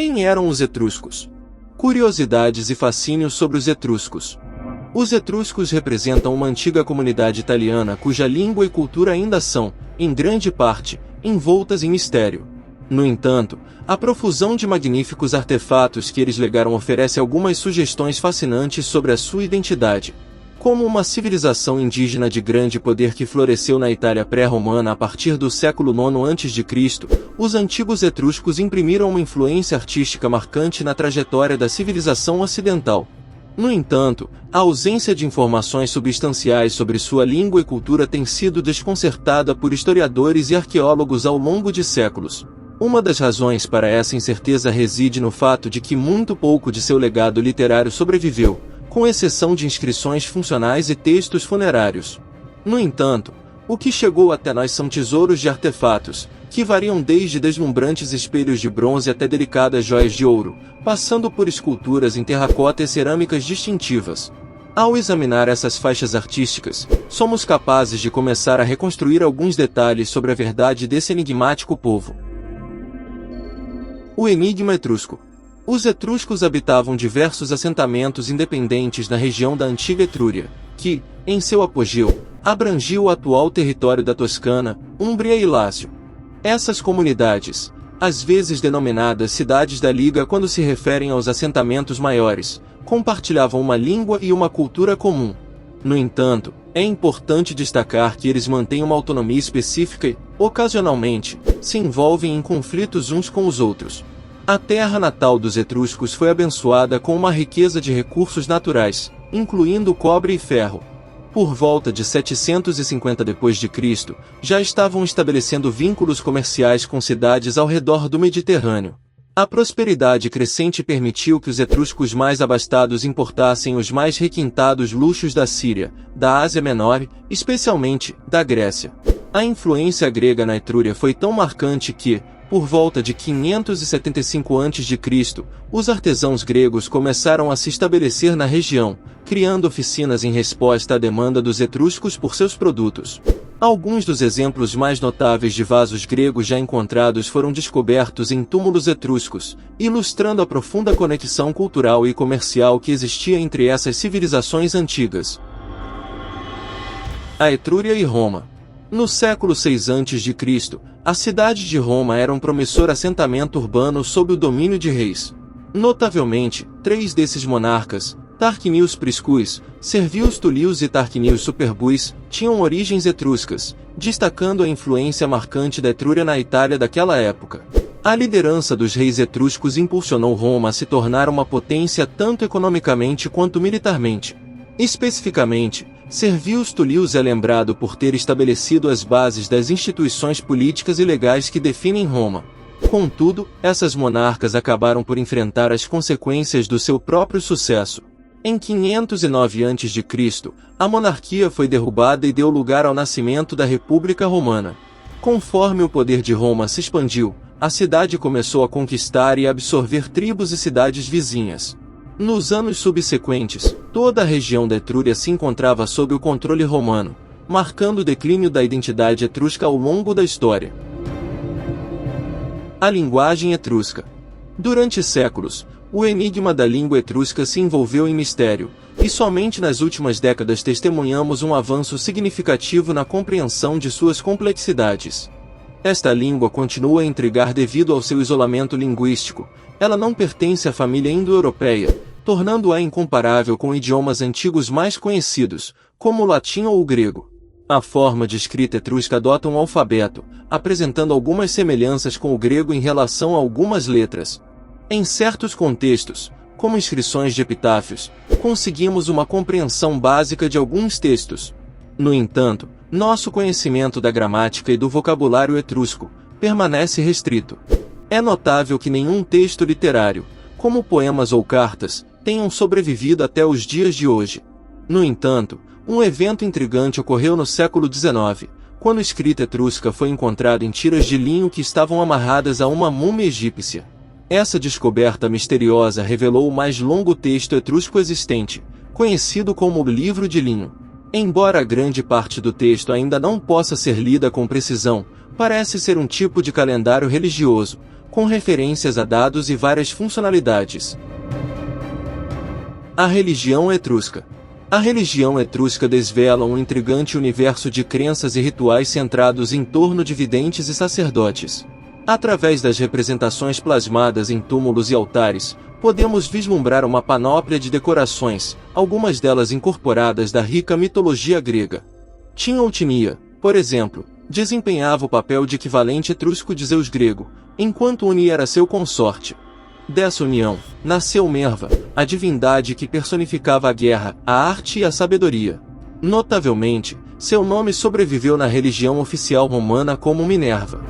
Quem eram os etruscos? Curiosidades e fascínios sobre os etruscos. Os etruscos representam uma antiga comunidade italiana cuja língua e cultura ainda são, em grande parte, envoltas em mistério. No entanto, a profusão de magníficos artefatos que eles legaram oferece algumas sugestões fascinantes sobre a sua identidade. Como uma civilização indígena de grande poder que floresceu na Itália pré-romana a partir do século IX a.C., os antigos etruscos imprimiram uma influência artística marcante na trajetória da civilização ocidental. No entanto, a ausência de informações substanciais sobre sua língua e cultura tem sido desconcertada por historiadores e arqueólogos ao longo de séculos. Uma das razões para essa incerteza reside no fato de que muito pouco de seu legado literário sobreviveu, com exceção de inscrições funcionais e textos funerários. No entanto, o que chegou até nós são tesouros de artefatos, que variam desde deslumbrantes espelhos de bronze até delicadas joias de ouro, passando por esculturas em terracota e cerâmicas distintivas. Ao examinar essas faixas artísticas, somos capazes de começar a reconstruir alguns detalhes sobre a verdade desse enigmático povo. O enigma etrusco. Os etruscos habitavam diversos assentamentos independentes na região da antiga Etrúria, que, em seu apogeu, abrangia o atual território da Toscana, Úmbria e Lácio. Essas comunidades, às vezes denominadas cidades da Liga quando se referem aos assentamentos maiores, compartilhavam uma língua e uma cultura comum. No entanto, é importante destacar que eles mantêm uma autonomia específica e, ocasionalmente, se envolvem em conflitos uns com os outros. A terra natal dos etruscos foi abençoada com uma riqueza de recursos naturais, incluindo cobre e ferro. Por volta de 750 d.C., já estavam estabelecendo vínculos comerciais com cidades ao redor do Mediterrâneo. A prosperidade crescente permitiu que os etruscos mais abastados importassem os mais requintados luxos da Síria, da Ásia Menor, especialmente da Grécia. A influência grega na Etrúria foi tão marcante que, por volta de 575 a.C., os artesãos gregos começaram a se estabelecer na região, criando oficinas em resposta à demanda dos etruscos por seus produtos. Alguns dos exemplos mais notáveis de vasos gregos já encontrados foram descobertos em túmulos etruscos, ilustrando a profunda conexão cultural e comercial que existia entre essas civilizações antigas. A Etrúria e Roma. No século VI a.C., a cidade de Roma era um promissor assentamento urbano sob o domínio de reis. Notavelmente, três desses monarcas, Tarquinius Priscus, Servius Tullius e Tarquinius Superbus, tinham origens etruscas, destacando a influência marcante da Etrúria na Itália daquela época. A liderança dos reis etruscos impulsionou Roma a se tornar uma potência tanto economicamente quanto militarmente. Especificamente, Servius Tullius é lembrado por ter estabelecido as bases das instituições políticas e legais que definem Roma. Contudo, essas monarcas acabaram por enfrentar as consequências do seu próprio sucesso. Em 509 a.C., a monarquia foi derrubada e deu lugar ao nascimento da República Romana. Conforme o poder de Roma se expandiu, a cidade começou a conquistar e absorver tribos e cidades vizinhas. Nos anos subsequentes, toda a região da Etrúria se encontrava sob o controle romano, marcando o declínio da identidade etrusca ao longo da história. A linguagem etrusca. Durante séculos, o enigma da língua etrusca se envolveu em mistério, e somente nas últimas décadas testemunhamos um avanço significativo na compreensão de suas complexidades. Esta língua continua a intrigar devido ao seu isolamento linguístico. Ela não pertence à família indo-europeia, tornando-a incomparável com idiomas antigos mais conhecidos, como o latim ou o grego. A forma de escrita etrusca adota um alfabeto, apresentando algumas semelhanças com o grego em relação a algumas letras. Em certos contextos, como inscrições de epitáfios, conseguimos uma compreensão básica de alguns textos. No entanto, nosso conhecimento da gramática e do vocabulário etrusco permanece restrito. É notável que nenhum texto literário, como poemas ou cartas, tenham sobrevivido até os dias de hoje. No entanto, um evento intrigante ocorreu no século XIX, quando escrita etrusca foi encontrada em tiras de linho que estavam amarradas a uma múmia egípcia. Essa descoberta misteriosa revelou o mais longo texto etrusco existente, conhecido como o Livro de Linho. Embora grande parte do texto ainda não possa ser lida com precisão, parece ser um tipo de calendário religioso, com referências a dados e várias funcionalidades. A religião etrusca. A religião etrusca desvela um intrigante universo de crenças e rituais centrados em torno de videntes e sacerdotes. Através das representações plasmadas em túmulos e altares, podemos vislumbrar uma panóplia de decorações, algumas delas incorporadas da rica mitologia grega. Tinhoutimia, por exemplo, desempenhava o papel de equivalente etrusco de Zeus grego, enquanto Uni era seu consorte. Dessa união, nasceu Merva, a divindade que personificava a guerra, a arte e a sabedoria. Notavelmente, seu nome sobreviveu na religião oficial romana como Minerva.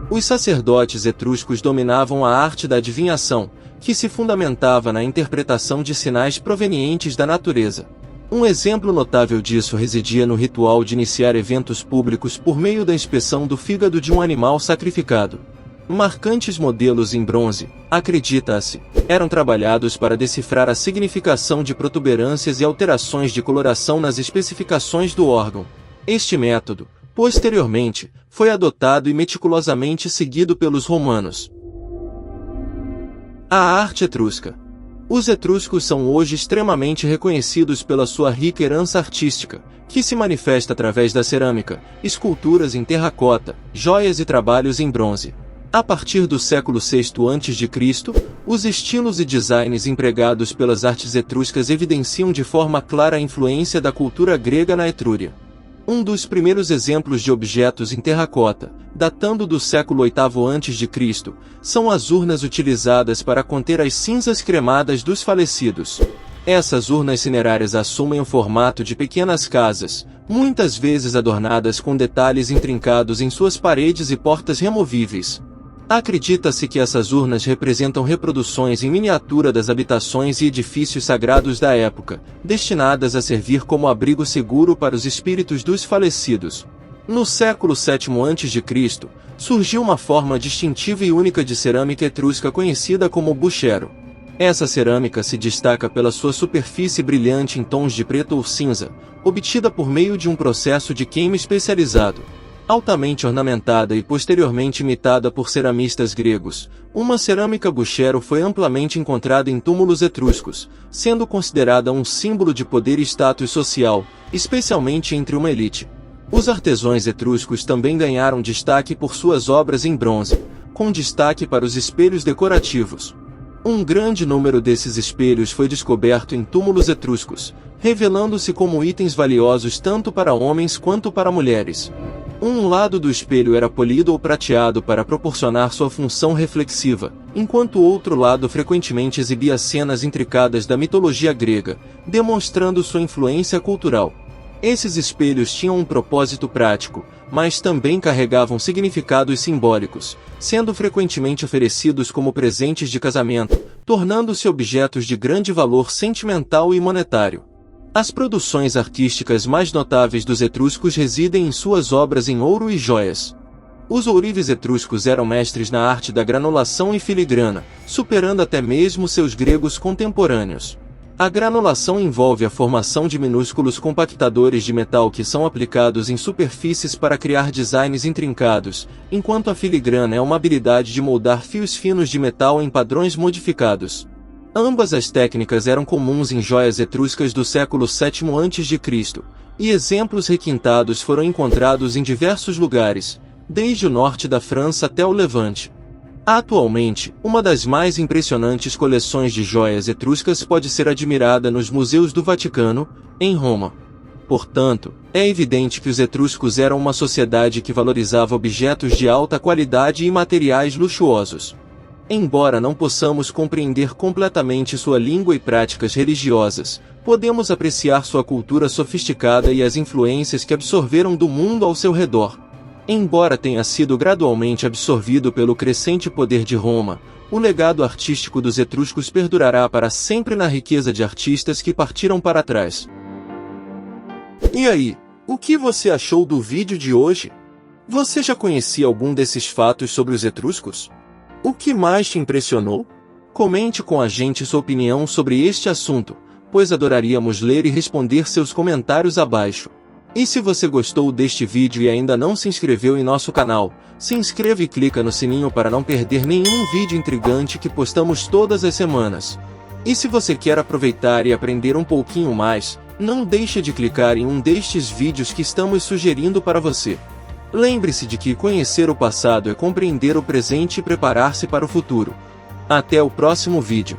Os sacerdotes etruscos dominavam a arte da adivinhação, que se fundamentava na interpretação de sinais provenientes da natureza. Um exemplo notável disso residia no ritual de iniciar eventos públicos por meio da inspeção do fígado de um animal sacrificado. Marcantes modelos em bronze, acredita-se, eram trabalhados para decifrar a significação de protuberâncias e alterações de coloração nas especificações do órgão. Este método, posteriormente, foi adotado e meticulosamente seguido pelos romanos. A arte etrusca. Os etruscos são hoje extremamente reconhecidos pela sua rica herança artística, que se manifesta através da cerâmica, esculturas em terracota, joias e trabalhos em bronze. A partir do século VI a.C., os estilos e designs empregados pelas artes etruscas evidenciam de forma clara a influência da cultura grega na Etrúria. Um dos primeiros exemplos de objetos em terracota, datando do século VIII a.C., são as urnas utilizadas para conter as cinzas cremadas dos falecidos. Essas urnas cinerárias assumem o formato de pequenas casas, muitas vezes adornadas com detalhes intrincados em suas paredes e portas removíveis. Acredita-se que essas urnas representam reproduções em miniatura das habitações e edifícios sagrados da época, destinadas a servir como abrigo seguro para os espíritos dos falecidos. No século VII a.C., surgiu uma forma distintiva e única de cerâmica etrusca conhecida como buchero. Essa cerâmica se destaca pela sua superfície brilhante em tons de preto ou cinza, obtida por meio de um processo de queima especializado. Altamente ornamentada e posteriormente imitada por ceramistas gregos, uma cerâmica buchero foi amplamente encontrada em túmulos etruscos, sendo considerada um símbolo de poder e status social, especialmente entre uma elite. Os artesãos etruscos também ganharam destaque por suas obras em bronze, com destaque para os espelhos decorativos. Um grande número desses espelhos foi descoberto em túmulos etruscos, revelando-se como itens valiosos tanto para homens quanto para mulheres. Um lado do espelho era polido ou prateado para proporcionar sua função reflexiva, enquanto o outro lado frequentemente exibia cenas intricadas da mitologia grega, demonstrando sua influência cultural. Esses espelhos tinham um propósito prático, mas também carregavam significados simbólicos, sendo frequentemente oferecidos como presentes de casamento, tornando-se objetos de grande valor sentimental e monetário. As produções artísticas mais notáveis dos etruscos residem em suas obras em ouro e joias. Os ourives etruscos eram mestres na arte da granulação e filigrana, superando até mesmo seus gregos contemporâneos. A granulação envolve a formação de minúsculos compactadores de metal que são aplicados em superfícies para criar designs intrincados, enquanto a filigrana é uma habilidade de moldar fios finos de metal em padrões modificados. Ambas as técnicas eram comuns em joias etruscas do século VII a.C., e exemplos requintados foram encontrados em diversos lugares, desde o norte da França até o Levante. Atualmente, uma das mais impressionantes coleções de joias etruscas pode ser admirada nos museus do Vaticano, em Roma. Portanto, é evidente que os etruscos eram uma sociedade que valorizava objetos de alta qualidade e materiais luxuosos. Embora não possamos compreender completamente sua língua e práticas religiosas, podemos apreciar sua cultura sofisticada e as influências que absorveram do mundo ao seu redor. Embora tenha sido gradualmente absorvido pelo crescente poder de Roma, o legado artístico dos etruscos perdurará para sempre na riqueza de artistas que partiram para trás. E aí, o que você achou do vídeo de hoje? Você já conhecia algum desses fatos sobre os etruscos? O que mais te impressionou? Comente com a gente sua opinião sobre este assunto, pois adoraríamos ler e responder seus comentários abaixo. E se você gostou deste vídeo e ainda não se inscreveu em nosso canal, se inscreva e clica no sininho para não perder nenhum vídeo intrigante que postamos todas as semanas. E se você quer aproveitar e aprender um pouquinho mais, não deixe de clicar em um destes vídeos que estamos sugerindo para você. Lembre-se de que conhecer o passado é compreender o presente e preparar-se para o futuro. Até o próximo vídeo.